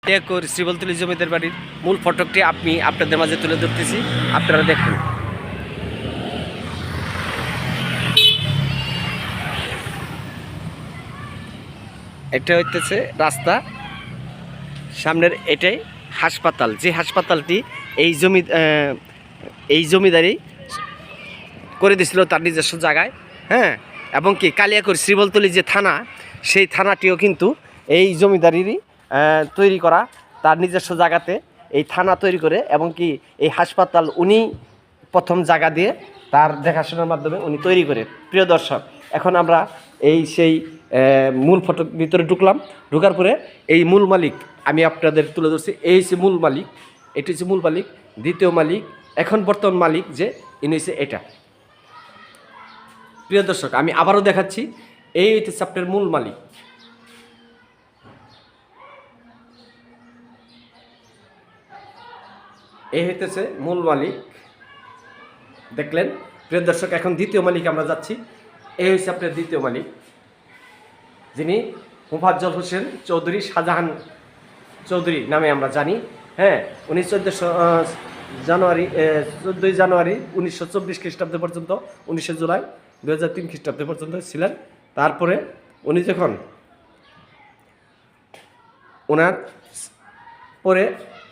শ্রীবলতলী জমিদার বাড়ির মূল ফটকটি আমি আপনাদের মাঝে তুলে ধরতেছি, আপনারা দেখুন। এটা হইতেছে রাস্তা, সামনের এটাই হাসপাতাল, যে হাসপাতালটি এই জমিদারি করে দিয়েছিল তার নিজস্ব জায়গায়। হ্যাঁ, এবং কি কালিয়াকৈর শ্রীবলতলী যে থানা, সেই থানাটিও কিন্তু এই জমিদারিরই তৈরি করা, তার নিজস্ব জায়গাতে এই থানা তৈরি করে, এবং কি এই হাসপাতাল উনি প্রথম জায়গা দিয়ে তার দেখাশোনার মাধ্যমে উনি তৈরি করে। প্রিয় দর্শক, এখন আমরা সেই মূল ফটক ভিতরে ঢুকার পরে এই মূল মালিক আমি আপনাদের তুলে ধরছি। এই হচ্ছে মূল মালিক, এটি হচ্ছে মূল মালিক। দ্বিতীয় মালিক, এখন বর্তমান মালিক যে ইনি হচ্ছে এটা। প্রিয় দর্শক, আমি আবারও দেখাচ্ছি, এই হচ্ছে আপনার মূল মালিক। এই হইতেছে মূল মালিক, দেখলেন। প্রিয় দর্শক, এখন দ্বিতীয় মালিক আমরা যাচ্ছি। এই হচ্ছে আপনার দ্বিতীয় মালিক, যিনি মোফাজ্জল হোসেন চৌধুরী, শাহজাহান চৌধুরী নামে আমরা জানি। হ্যাঁ, উনি 14ই জানুয়ারি 1924 খ্রিস্টাব্দ পর্যন্ত, 19 জুলাই 2003 খ্রিস্টাব্দ পর্যন্ত ছিলেন। তারপরে উনি যখন ওনার পরে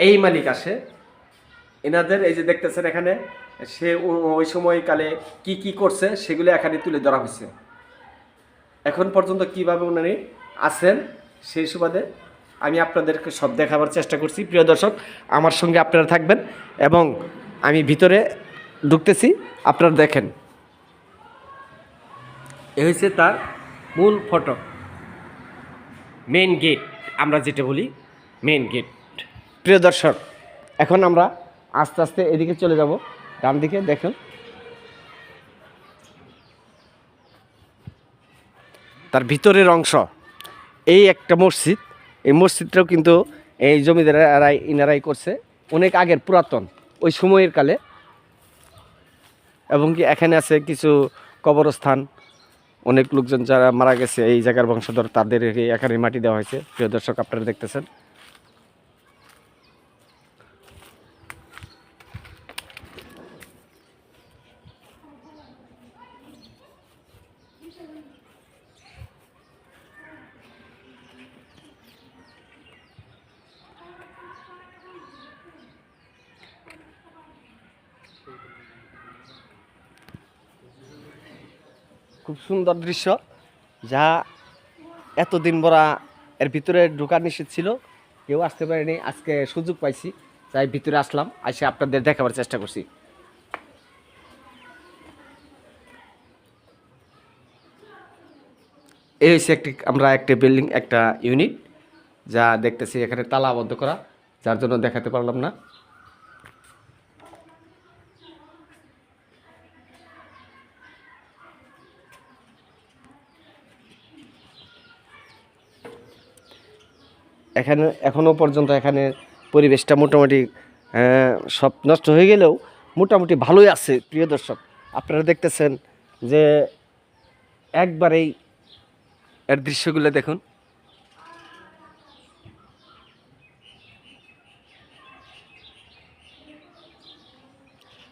এই মালিক আসে, এনাদের এই যে দেখতেছেন এখানে, সে ওই সময়কালে কি কি করছে সেগুলো এখানে তুলে ধরা হয়েছে। এখন পর্যন্ত কিভাবে উনি আছেন সেই সুবাদে আমি আপনাদেরকে সব দেখাবার চেষ্টা করছি। প্রিয় দর্শক, আমার সঙ্গে আপনারা থাকবেন, এবং আমি ভিতরে ঢুকতেছি, আপনারা দেখেন। এ হচ্ছে তার মূল ফটক, মেন গেট আমরা যেটা বলি, মেন গেট। প্রিয় দর্শক, এখন আমরা আস্তে আস্তে এদিকে চলে যাব, ডান দিকে দেখুন। তার ভিতরের অংশ এই একটা মসজিদ, এই মসজিদটাও কিন্তু এই জমিদারেরাই ইনারাই করছে, অনেক আগের, পুরাতন ওই সময়ের কালে। এবং কি এখানে আছে কিছু কবরস্থান, অনেক লোকজন যারা মারা গেছে এই জায়গার বংশধর, তাদের এখানে মাটি দেওয়া হয়েছে। প্রিয় দর্শক, আপনারা দেখতেছেন। খুব সুন্দর দৃশ্য, যা এতদিন বড়া এর ভিতরে ঢোকার নিষেধ ছিল, কেউ আসতে পারেনি। আজকে সুযোগ পাইছি, তাই ভিতরে আসলাম, এসে আপনাদের দেখাবার চেষ্টা করছি। এই হচ্ছে আমরা একটা বিল্ডিং, একটা ইউনিট, যা দেখতেছি এখানে তালাবদ্ধ করা, যার জন্য দেখাতে পারলাম না। এখানে এখনও পর্যন্ত এখানে পরিবেশটা মোটামুটি সব নষ্ট হয়ে গেলেও মোটামুটি ভালোই আছে। প্রিয় দর্শক, আপনারা দেখতেছেন যে একবারেই এর দৃশ্যগুলো দেখুন।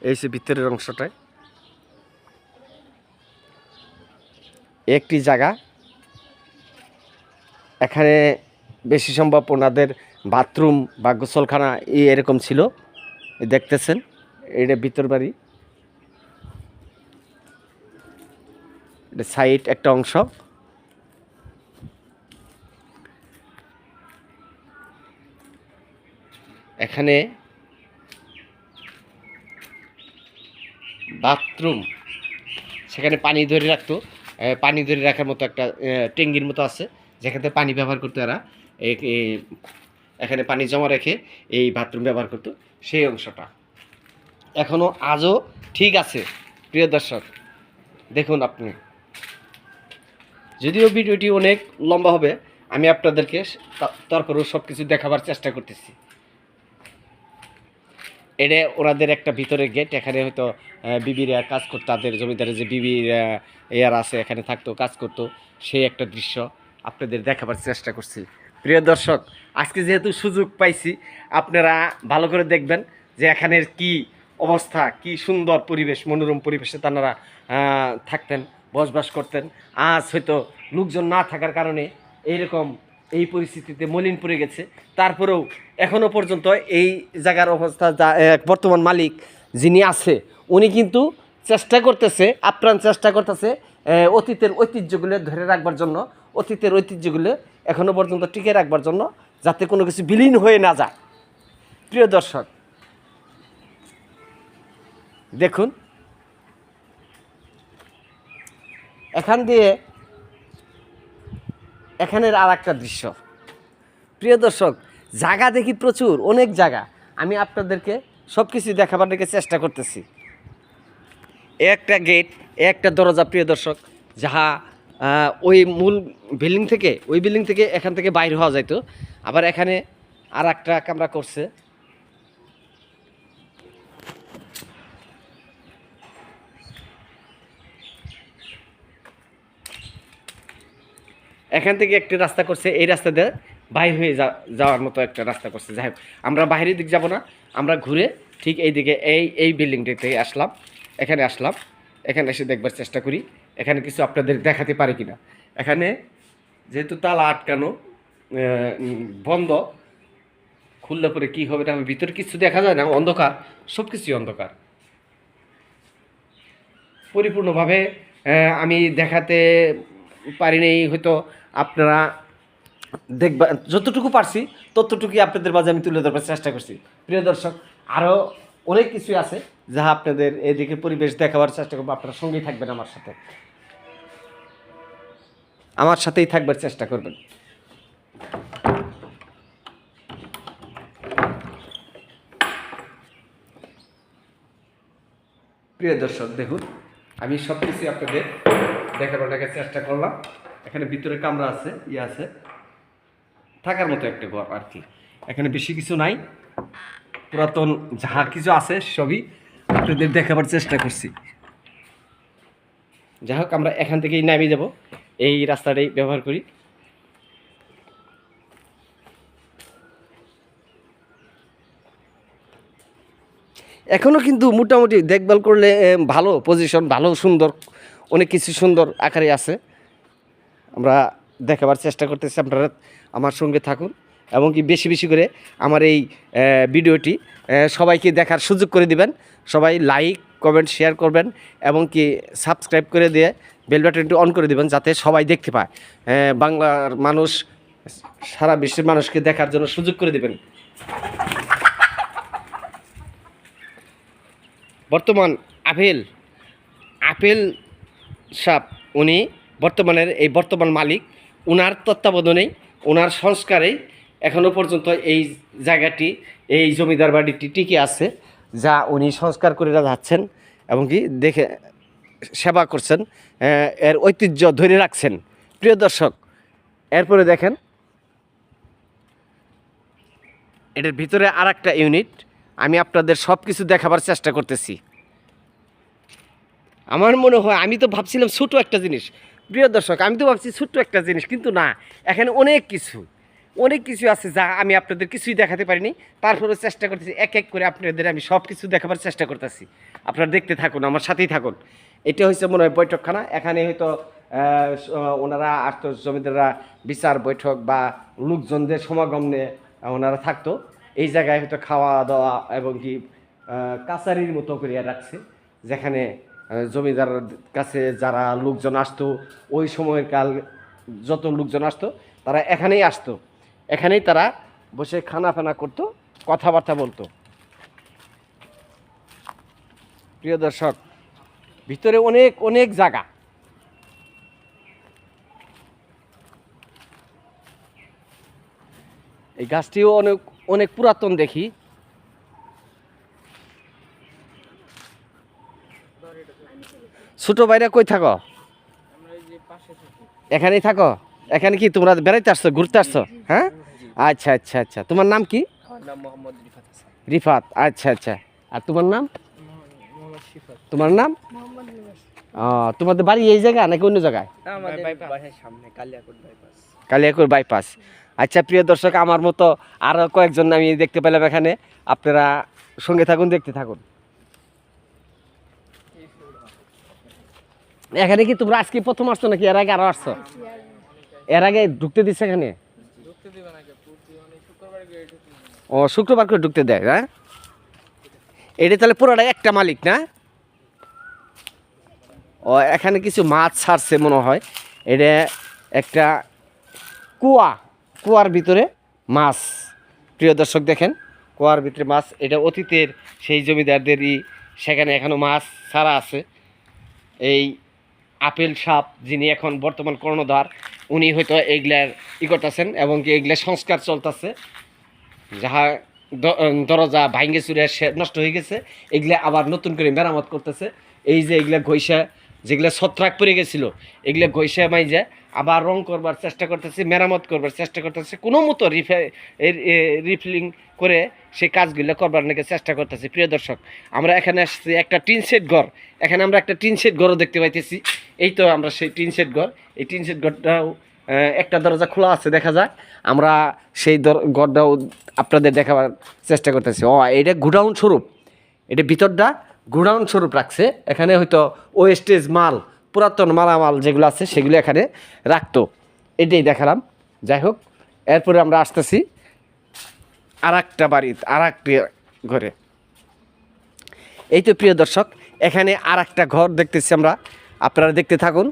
এই যে ভিতরের অংশটায় একটি জায়গা, এখানে বেশি সম্ভব ওনাদের বাথরুম বা গোসলখানা এরকম ছিল। দেখতেছেন, এটা ভিতর বাড়ি, এটা সাইড একটা অংশ। এখানে বাথরুম, সেখানে পানি ধরে রাখতো, পানি ধরে রাখার মতো একটা ট্যাঙ্কির মতো আছে, যেখানে পানি ব্যবহার করতো এরা। এখানে পানি জমা রেখে এই বাথরুম ব্যবহার করতো, সেই অংশটা এখনও আজও ঠিক আছে। প্রিয় দর্শক, দেখুন আপনি, যদিও ভিডিওটি অনেক লম্বা হবে, আমি আপনাদেরকে তারপরেও সব কিছু দেখাবার চেষ্টা করতেছি। এটা ওনাদের একটা ভিতরের গেট, এখানে হয়তো বিবিরা কাজ করতো, তাদের জমিদারের যে বিবির এয়ার আছে এখানে থাকতো, কাজ করতো, সেই একটা দৃশ্য আপনাদের দেখাবার চেষ্টা করছি। প্রিয় দর্শক, আজকে যেহেতু সুযোগ পাইছি, আপনারা ভালো করে দেখবেন যে এখানের কি অবস্থা, কি সুন্দর পরিবেশ, মনোরম পরিবেশে তারা থাকতেন, বসবাস করতেন। আজ হয়তো লোকজন না থাকার কারণে এইরকম এই পরিস্থিতিতে মলিন পড়ে গেছে। তারপরেও এখনও পর্যন্ত এই জায়গার অবস্থা বর্তমান মালিক যিনি আছে উনি কিন্তু চেষ্টা করতেছে, আপ্রাণ চেষ্টা করতেছে অতীতের ঐতিহ্যগুলো ধরে রাখবার জন্য, অতীতের ঐতিহ্যগুলো এখনও পর্যন্ত টিকে রাখবার জন্য, যাতে কোনো কিছু বিলীন হয়ে না যায়। প্রিয় দর্শক, দেখুন এখান দিয়ে এখানের আর একটা দৃশ্য। প্রিয় দর্শক, জায়গা দেখি প্রচুর, অনেক জায়গা। আমি আপনাদেরকে সব কিছু দেখাবার দিকে চেষ্টা করতেছি। একটা গেট, একটা দরজা প্রিয় দর্শক, যাহা ওই মূল বিল্ডিং থেকে এখান থেকে বাইর হওয়া যাইতো। আবার এখানে আর একটা কামরা করছে। এখান থেকে একটি রাস্তা করছে, এই রাস্তা দিয়ে বাইর হয়ে যাওয়ার মতো একটা রাস্তা করছে। যাই হোক, আমরা বাইরের দিক যাব না, আমরা ঘুরে ঠিক এই দিকে এই বিল্ডিংটিতে আসলাম। এখানে আসলাম, এখানে এসে দেখবার চেষ্টা করি এখানে কিছু আপনাদের দেখাতে পারি কিনা। এখানে যেহেতু তালা আটকানো, বন্ধ, খুললে পরে কী হবে না, ভিতরে কিছু দেখা যায় না, অন্ধকার, সব কিছুই অন্ধকার। পরিপূর্ণভাবে আমি দেখাতে পারিনি, হয়তো আপনারা দেখবা, যতটুকু পারছি ততটুকুই আপনাদের মাঝে আমি তুলে ধরবার চেষ্টা করছি। প্রিয় দর্শক, আরও অনেক কিছুই আছে যা আপনাদের এদিকে পরিবেশ দেখাবার চেষ্টা করবো। আপনারা সঙ্গেই থাকবেন, আমার সাথেই থাকবার চেষ্টা করবেন। প্রিয় দর্শক, দেখুন আমি সব কিছুই আপনাদের দেখাবার চেষ্টা করলাম। এখানে ভিতরে কামরা আছে, আছে থাকার মতো একটা ঘর আর কি। এখানে বেশি কিছু নাই, পুরাতন যাহা কিছু আছে সবই আপনাদের দেখাবার চেষ্টা করছি। যাই হোক, আমরা এখান থেকেই নামিয়ে যাব, এই রাস্তাটাই ব্যবহার করি। এখনও কিন্তু মোটামুটি দেখভাল করলে ভালো পজিশন, ভালো সুন্দর, অনেক কিছু সুন্দর আকারে আছে। আমরা দেখাবার চেষ্টা করতেছি, আপনারা আমার সঙ্গে থাকুন এবং কি বেশি বেশি করে আমার এই ভিডিওটি সবাইকে দেখার সুযোগ করে দিবেন। সবাই লাইক, কমেন্ট, শেয়ার করবেন এবং কি সাবস্ক্রাইব করে দিয়ে বেল বাটনটি অন করে দিবেন, যাতে সবাই দেখতে পায়। বাংলার মানুষ সারা বিশ্বের মানুষকে দেখার জন্য সুযোগ করে দিবেন। বর্তমান আপেল সাপ, উনি বর্তমান মালিক, ওনার তত্ত্বাবধানেই, ওনার সংস্কারেই এখনও পর্যন্ত এই জায়গাটি, এই জমিদার বাড়িটি টিকে আছে, যা উনি সংস্কার করে যাচ্ছেন এবং কি দেখে সেবা করছেন, এর ঐতিহ্য ধরে রাখছেন। প্রিয় দর্শক, এরপরে দেখেন এটার ভিতরে আর একটা ইউনিট, আমি আপনাদের সব কিছু দেখাবার চেষ্টা করতেছি। আমার মনে হয়, আমি তো ভাবছিলাম ছোটো একটা জিনিস। প্রিয় দর্শক, আমি তো ভাবছি ছোট্ট একটা জিনিস, কিন্তু না, এখানে অনেক কিছু আছে যা আমি আপনাদের কিছুই দেখাতে পারিনি। তারপরেও চেষ্টা করতেছি এক এক করে আপনাদের আমি সব কিছু দেখাবার চেষ্টা করতেছি। আপনারা দেখতে থাকুন, আমার সাথেই থাকুন। এটা হচ্ছে মনে হয় বৈঠকখানা। এখানে হয়তো ওনারা আসতো, জমিদাররা বিচার বৈঠক বা লোকজনদের সমাগম নিয়ে ওনারা থাকতো। এই জায়গায় হয়তো খাওয়া দাওয়া এবং কি কাছারির মতো করে রাখছে, যেখানে জমিদার কাছে যারা লোকজন আসতো, ওই সময়ের কাল যত লোকজন আসতো তারা এখানেই আসতো, এখানেই তারা বসে খানা ফানা করতো, কথাবার্তা বলতো। প্রিয় দর্শক, ভিতরে অনেক জায়গা। এই গাছটিও অনেক পুরাতন দেখি। ছোট ভাইরা কই থাকো? এখানেই থাকো? এখানে কি তোমরা বেড়াইতে আসছো, ঘুরতে আসছো? হ্যাঁ, আচ্ছা। তোমার নাম কি? রিফাত। আচ্ছা। আর তোমার নাম? তোমাদের বাড়ি এই জায়গা নাকি অন্য জায়গায়? কালিয়াকৈর বাইপাস। আচ্ছা প্রিয় দর্শক, আমার মতো আরও কয়েকজন আমি দেখতে পেলাম এখানে, আপনারা সঙ্গে থাকুন, দেখতে থাকুন। এখানে কি তোমরা আজকে প্রথম আসছো নাকি এর আগে আরো আসছো? এর আগে ঢুকতে দিচ্ছে এখানে? ও, শুক্রবার করে ঢুকতে দেয়, হ্যাঁ? এটা তাহলে পুরোটা একটা মালিক না? ও, এখানে কিছু মাছ ছাড়ছে মনে হয়। এটা একটা কুয়ার ভিতরে মাছ। প্রিয় দর্শক দেখেন, কুয়ার ভিতরে মাছ। এটা অতীতের সেই জমিদারদেরই, সেখানে এখনো মাছ ছাড়া আছে। এই আপেল সাপ যিনি এখন বর্তমান কর্ণধার, উনি হয়তো এইগুলার করতেছেন এবং কি এগুলা সংস্কার চলতেছে। যাহা দরজা ভাঙ্গে চুরে নষ্ট হয়ে গেছে, এগুলা আবার নতুন করে মেরামত করতেছে। এই যে এগুলা ঘইসা, যেগুলা ছত্রাক পড়ে গেছিল, এগুলা ঘইসা মাইজা আবার রং করবার চেষ্টা করতেছে, মেরামত করবার চেষ্টা করতেছে, কোনো মতো রিফিলিং করে সেই কাজগুলো করবার নাকি চেষ্টা করতেছে। প্রিয় দর্শক, আমরা এখানে আসছি একটা টিন শেড ঘর। এখানে আমরা একটা টিন শেড ঘরও দেখতে পাইতেছি। এই তো আমরা সেই টিন শেড ঘর। এই টিন শেড ঘরটাও একটা দরজা খোলা আছে দেখা যায়। আমরা সেই ঘরটাও আপনাদের দেখাবার চেষ্টা করতেছি। ও, এটা গোডাউন স্বরূপ, এটা ভিতরটা গোডাউন স্বরূপ রাখছে। এখানে হয়তো ওয়েস্টেজ মাল, পুরাতন মালামাল যেগুলো আছে সেগুলো এখানে রাখতো। এটাই দেখালাম। যাই হোক, এরপরে আমরা আসতেছি আর একটা বাড়িতে, আর একটি ঘরে। এই তো প্রিয় দর্শক, এখানে আর একটা ঘর দেখতেছি আমরা, আপনারা দেখতে থাকুন,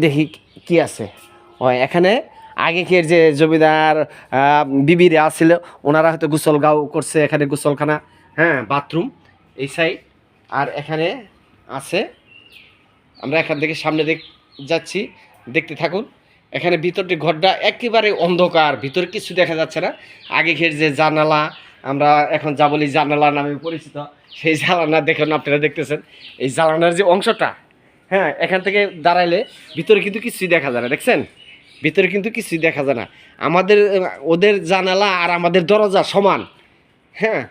দেখি কি আছে। ও, এখানে আগেকের যে জমিদার বিবিরা আছিল, ওনারা হয়তো গোসল গাও করছে। এখানে গোসলখানা, হ্যাঁ, বাথরুম এই সাইড। আর এখানে আছে, আমরা এখান থেকে সামনে যাচ্ছি, দেখতে থাকুন। এখানে ভিতরটি ঘরটা একেবারে অন্ধকার, ভিতরে কিছু দেখা যাচ্ছে না। আগেকের যে জানালা, আমরা এখন যা বলি জানালা নামে পরিচিত, সেই জানালা দেখুন, আপনারা দেখতেছেন এই জানালার যে অংশটা, হ্যাঁ, এখান থেকে দাঁড়াইলে ভিতরে কিন্তু কিছুই দেখা যায় না। দেখছেন, ভিতরে কিন্তু কিছুই দেখা যায় না। আমাদের ওদের জানালা আর আমাদের দরজা সমান, হ্যাঁ,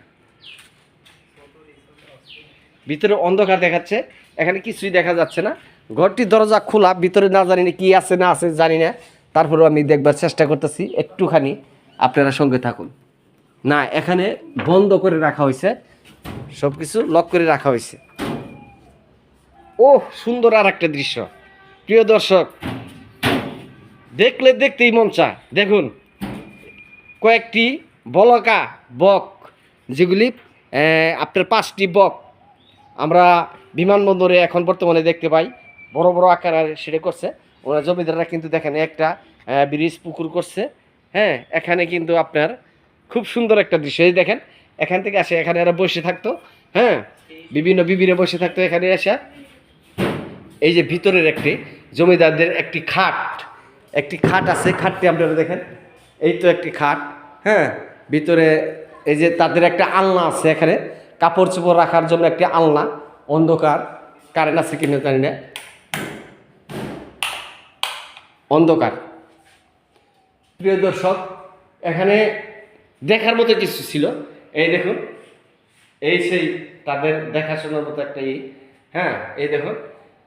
ভিতরে অন্ধকার দেখাচ্ছে, এখানে কিছুই দেখা যাচ্ছে না। ঘরটির দরজা খোলা, ভিতরে না জানি না কি আছে না আছে জানি না, তারপরেও আমি দেখবার চেষ্টা করতেছি একটুখানি, আপনারা সঙ্গে থাকুন। না, এখানে বন্ধ করে রাখা হয়েছে, সব কিছু লক করে রাখা হয়েছে। ও, সুন্দর আর একটা দৃশ্য প্রিয় দর্শক, দেখলে দেখতেই মন চায়। দেখুন, কয়েকটি বলকা বক, যেগুলি আপনার 5টি বক আমরা বিমানবন্দরে এখন বর্তমানে দেখতে পাই, বড় বড় আকারে সেটা করছে ওরা জমিদাররা। কিন্তু দেখেন একটা ব্রিজ পুকুর করছে, হ্যাঁ, এখানে কিন্তু আপনার খুব সুন্দর একটা দৃশ্য। এই দেখেন, এখান থেকে আসে, এখানে এরা বসে থাকতো, হ্যাঁ, বিভিন্ন বিবিরে বসে থাকতো এখানে এসে। এই যে ভিতরের একটি জমিদারদের একটি খাট আছে, খাটটি আপনারা দেখেন, এই তো একটি খাট, হ্যাঁ, ভিতরে এই যে তাদের একটা আলনা আছে, এখানে কাপড় চোপড় রাখার জন্য একটি আলনা। অন্ধকার, কারেন্ট আছে কিনা জানি না, অন্ধকার। প্রিয় দর্শক, এখানে দেখার মতো কিছু ছিল। এই দেখুন, এই সেই তাদের দেখাশোনার মতো একটা হ্যাঁ, এই দেখুন,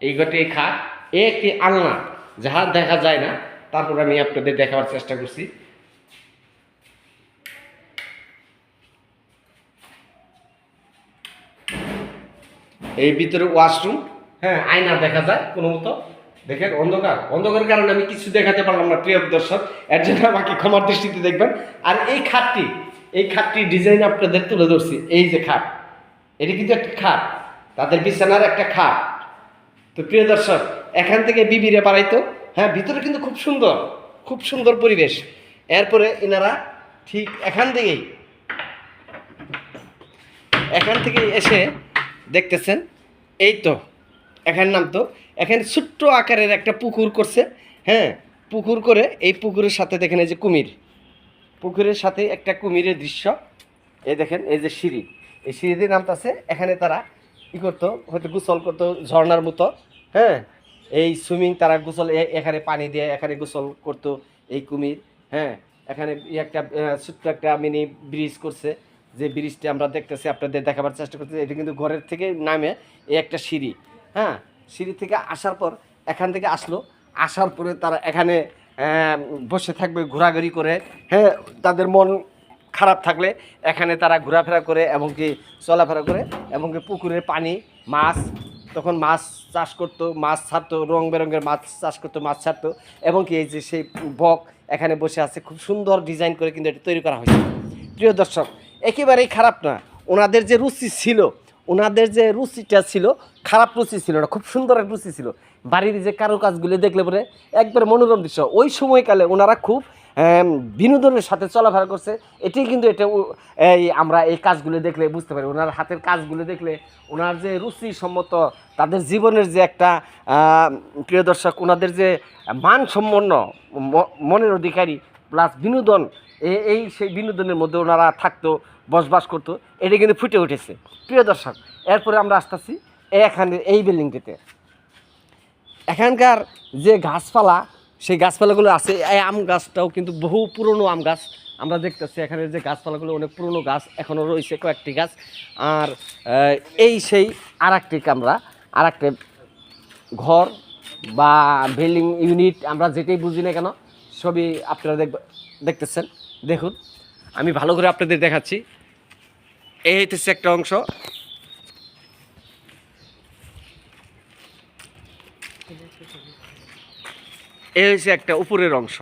এই ঘরটি এই খাট, এই একটি আলনা, যাহা দেখা যায় না, তারপর আমি আপনাদের দেখাবার চেষ্টা করছি। এই ভিতরে ওয়াশরুম, হ্যাঁ, আয়না দেখা যায় কোনো মতো। দেখেন, অন্ধকারের কারণে আমি কিছু দেখাতে পারলাম না প্রিয় দর্শক, এর জন্য আমাকে ক্ষমার দৃষ্টিতে দেখবেন। আর এই খাটটি ডিজাইন আপনাদের তুলে ধরছি। এই যে খাট, এটি কিন্তু একটা খাট, তাদের বিছানার একটা খাট। তো প্রিয় দর্শক, এখান থেকে বিবিরে বাড়াইতো, হ্যাঁ, ভিতরে কিন্তু খুব সুন্দর পরিবেশ। এরপরে এনারা ঠিক এখান থেকে এসে দেখতেছেন, এই তো এখানে নামতো। এখানে ছোট্ট আকারের একটা পুকুর করছে, হ্যাঁ, পুকুর করে এই পুকুরের সাথে দেখেন এই যে পুকুরের সাথে একটা কুমিরের দৃশ্য। এই দেখেন, এই যে সিঁড়ি, এই সিঁড়ি দিয়ে নামতেছে। এখানে তারা করতো, হয়তো গোসল করতো ঝর্ণার মতো, হ্যাঁ, এই সুইমিং তারা গোসল, এখানে পানি দিয়ে এখানে গোসল করতো এই কুমির, হ্যাঁ। এখানে একটা ছোট্ট একটা মিনি ব্রিজ করছে, যে ব্রিজটা আমরা দেখতেছি, আপনাদের দেখাবার চেষ্টা করতেছি। এটা কিন্তু ঘরের থেকে নামে এই একটা সিঁড়ি, হ্যাঁ, সিঁড়ি থেকে আসার পর এখান থেকে আসার পরে তারা এখানে বসে থাকবে ঘোরাঘুরি করে, হ্যাঁ, তাদের মন খারাপ থাকলে এখানে তারা ঘোরাফেরা করে এবং কি চলাফেরা করে, এবং কি পুকুরের পানি, মাছ, তখন মাছ চাষ করতো, মাছ ছাড়তো, রং বেরঙের মাছ চাষ করতো, মাছ ছাড়তো, এবং কি এই যে সেই বক এখানে বসে আছে, খুব সুন্দর ডিজাইন করে কিন্তু এটা তৈরি করা হয়েছে। প্রিয় দর্শক, একেবারেই খারাপ না, ওনাদের যে রুচি ছিল, ওনাদের যে রুচিটা ছিল, খারাপ রুচি ছিল না, খুব সুন্দর এক রুচি ছিল। বাড়ির যে কারুকাজগুলো দেখলে পরে একবার মনোরম দৃশ্য। ওই সময়কালে ওনারা খুব বিনোদনের সাথে চলাফেরা করছে, এটাই কিন্তু এই আমরা এই কাজগুলো দেখলে বুঝতে পারি, ওনার হাতের কাজগুলো দেখলে ওনার যে রুচিসম্মত তাদের জীবনের যে একটা প্রিয় দর্শক, ওনাদের যে মানসম্পন্ন মনের অধিকারী প্লাস বিনোদন, এই সেই বিনোদনের মধ্যে ওনারা থাকতো, বসবাস করতো, এটা কিন্তু ফুটে উঠেছে। প্রিয় দর্শক, এরপরে আমরা আসতেছি এখানে এই বিল্ডিংটিতে। এখানকার যে গাছপালা, সেই গাছপালাগুলো আছে, এই আম গাছটাও কিন্তু বহু পুরনো আম গাছ আমরা দেখতেছি। এখানে যে গাছপালাগুলো অনেক পুরনো গাছ, এখনও রয়েছে কয়েকটি গাছ। আর এই সেই আর একটা ঘর বা বিল্ডিং ইউনিট, আমরা যেটাই বুঝি না কেন, সবই আপনারা দেখতেছেন। দেখুন, আমি ভালো করে আপনাদের দেখাচ্ছি। এই হইতেছে একটা অংশ, এই হচ্ছে একটা উপরের অংশ।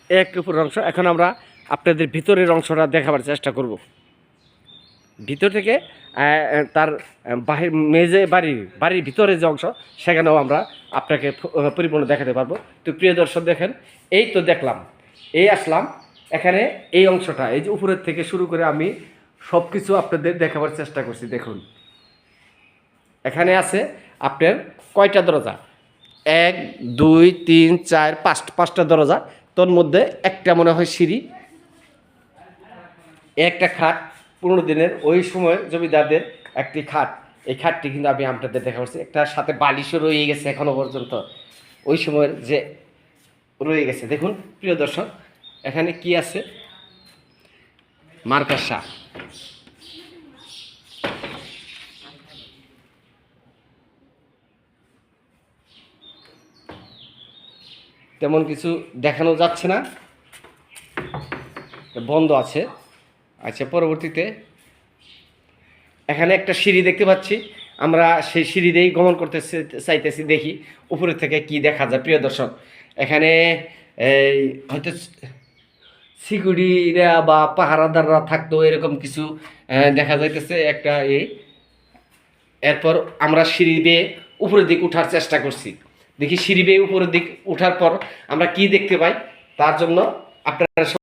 এই একটা উপরের অংশ। এখন আমরা আপনাদের ভিতরের অংশটা দেখাবার চেষ্টা করব। ভিতর থেকে তার বাহির মেজে বাড়ির ভিতরে যে অংশ, সেখানেও আমরা আপনাকে পরিপূর্ণ দেখাতে পারবো। তো প্রিয় দর্শক, দেখেন, এই তো দেখলাম, এই আসলাম এখানে, এই অংশটা, এই যে উপরের থেকে শুরু করে আমি সব কিছু আপনাদের দেখাবার চেষ্টা করছি। দেখুন, এখানে আছে আপনার কয়টা দরজা, 1 2 3 4 5টা দরজা, তোর মধ্যে একটা মনে হয় সিঁড়ি, একটা খাট, 15 দিনের ওই সময় জমিদারদের একটি খাট। এই খাটটি কিন্তু আমি আপনাদের দেখা পাচ্ছি, একটা সাথে বালিশও রয়ে গেছে এখনো পর্যন্ত, ওই সময়ের যে রয়ে গেছে। দেখুন প্রিয় দর্শক, এখানে কি আছে, মার্কাসা, তেমন কিছু দেখানো যাচ্ছে না, বন্ধ আছে। আচ্ছা, পরবর্তীতে এখানে একটা সিঁড়ি দেখতে পাচ্ছি, আমরা সেই সিঁড়ি দিয়েই গমন করতে চাইতেছি, দেখি উপরে থেকে কি দেখা যায়। প্রিয় দর্শক, এখানে এই হয়তো সিকিউরিটিরা বা পাহারাদাররা থাকতো, এরকম কিছু দেখা যাইতেছে একটা এরপর আমরা সিঁড়ি বেয়ে উপরের দিক উঠার চেষ্টা করছি, দেখি সিঁড়ি বেয়ে উপরের দিক উঠার পর আমরা কি দেখতে পাই। তার জন্য আপনারা